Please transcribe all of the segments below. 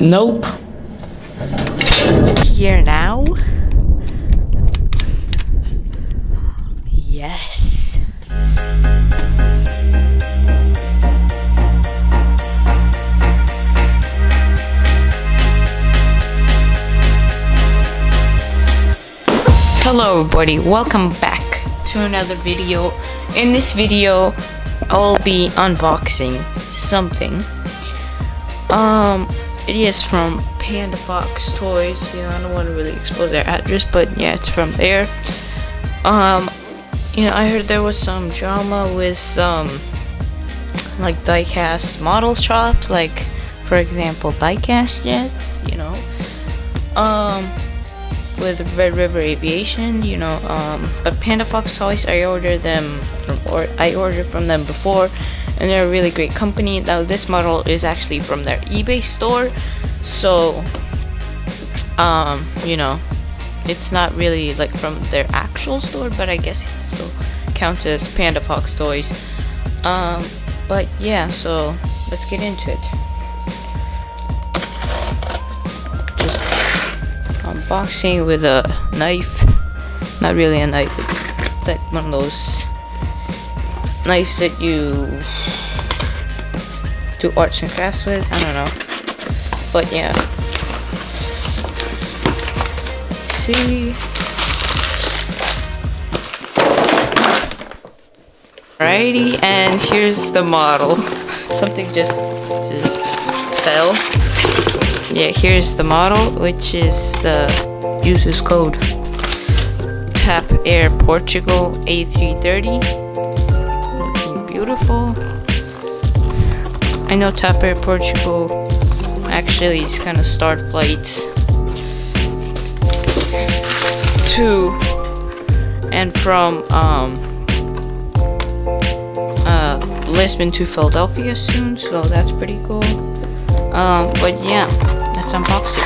Nope. Here now? Yes. Hello everybody, welcome back to another video. In this video, I'll be unboxing something. It is from Panda Fox Toys. You know, I don't want to really expose their address, but yeah, it's from there. You know, I heard there was some drama with some like diecast model shops, like for example diecast jets, you know, with Red River Aviation, you know, but Panda Fox Toys, I ordered from them before, and they're a really great company. Now this model is actually from their eBay store, so you know, it's not really like from their actual store, but I guess it still counts as Panda Fox Toys. But yeah, so let's get into it. Just unboxing with a knife. Not really a knife, it's like one of those knives that you do arts and crafts with. I don't know, but yeah. Let's see. Alrighty, and here's the model. Something just fell. Yeah, here's the model, which is the uses code Tap Air Portugal A330. Looking beautiful. I know Tap Air Portugal actually is kind of start flights to and from Lisbon to Philadelphia soon, so that's pretty cool. But yeah, let's unbox it.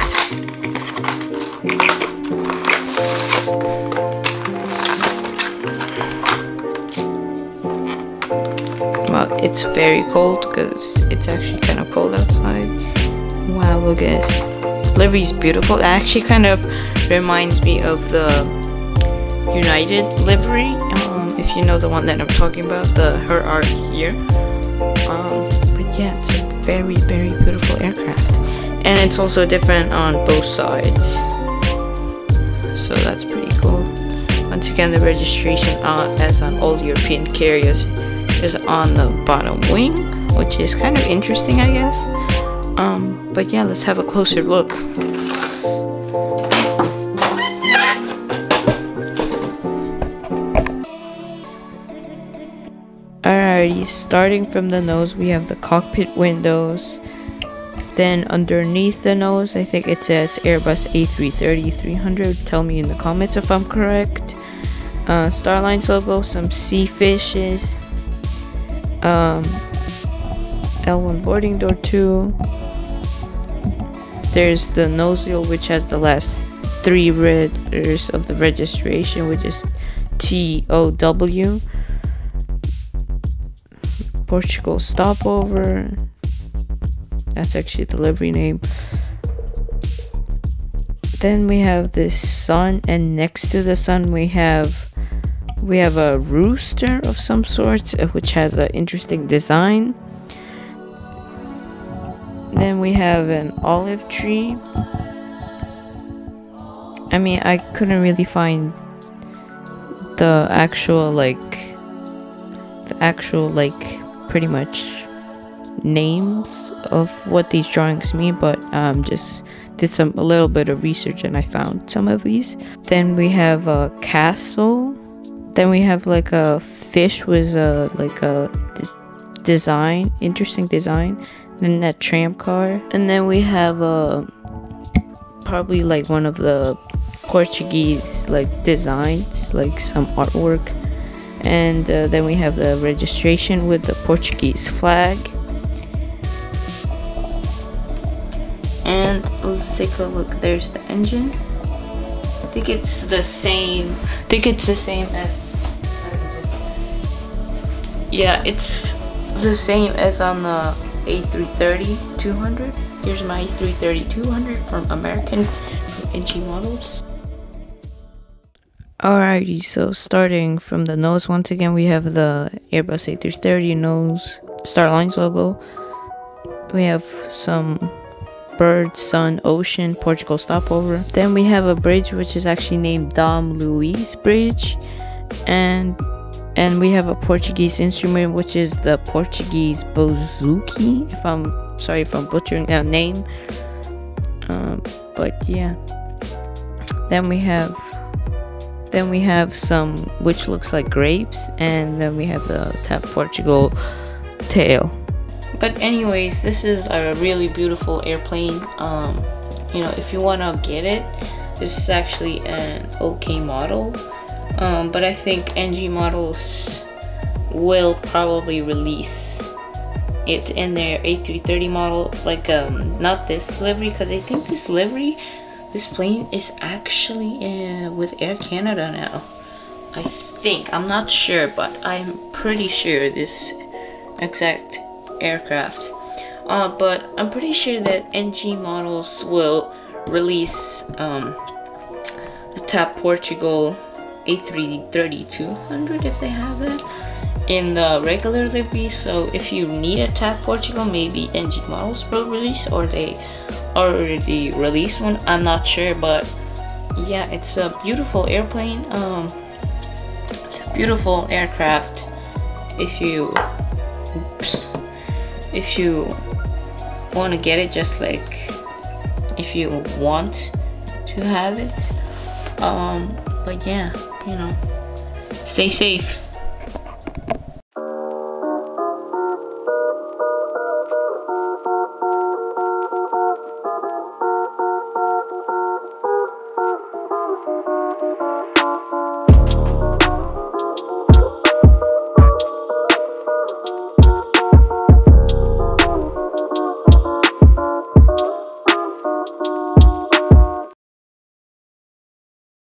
Well, it's very cold because it's actually kind of cold outside. Wow, look at this. Livery's beautiful. It actually kind of reminds me of the United livery. If you know the one that I'm talking about, her art here. But yeah, it's a very, very beautiful aircraft, and it's also different on both sides, so that's pretty cool. Once again, the registration, as on all European carriers, is on the bottom wing, which is kind of interesting, I guess. But yeah, let's have a closer look. Alrighty, starting from the nose, we have the cockpit windows. Then underneath the nose, I think it says Airbus A330-300. Tell me in the comments if I'm correct. Starline's logo, some sea fishes. L1 boarding door 2. There's the nose wheel, which has the last 3 letters of the registration, which is TOW. Portugal stopover. That's actually the livery name. Then we have this sun, and next to the sun we have a rooster of some sort, which has an interesting design. Then we have an olive tree. I mean, I couldn't really find the actual pretty much names of what these drawings mean, but just did a little bit of research and I found some of these. Then we have a castle. Then we have like a fish with a design, interesting design. Then that tram car, and then we have probably like one of the Portuguese like designs, like some artwork. And then we have the registration with the Portuguese flag. And let's take a look. There's the engine. I think it's the same. As. Yeah, it's the same as on the A330-200. Here's my A330-200 from American NG models. Alrighty, so starting from the nose, once again we have the Airbus A330 nose, Starlines logo. We have some bird, sun, ocean, Portugal stopover. Then we have a bridge which is actually named Dom Luiz Bridge, and we have a Portuguese instrument which is the Portuguese bouzouki. Sorry if I'm butchering that name, but yeah. Then we have some which looks like grapes, and then we have the Tap Portugal tail. But anyways, this is a really beautiful airplane. You know, if you want to get it, this is actually an okay model. But I think NG models will probably release it in their A330 model, like not this livery, because I think this plane is actually with Air Canada now. I think, I'm not sure, but I'm pretty sure this exact aircraft. But I'm pretty sure that NG models will release the Tap Portugal A330-200 if they have it in the regular livery. So if you need a Tap Portugal, maybe NG models will release, or they already released one, I'm not sure. But yeah, it's a beautiful airplane. It's a beautiful aircraft. If you want to get it, just like if you want to have it. But yeah, you know, stay safe.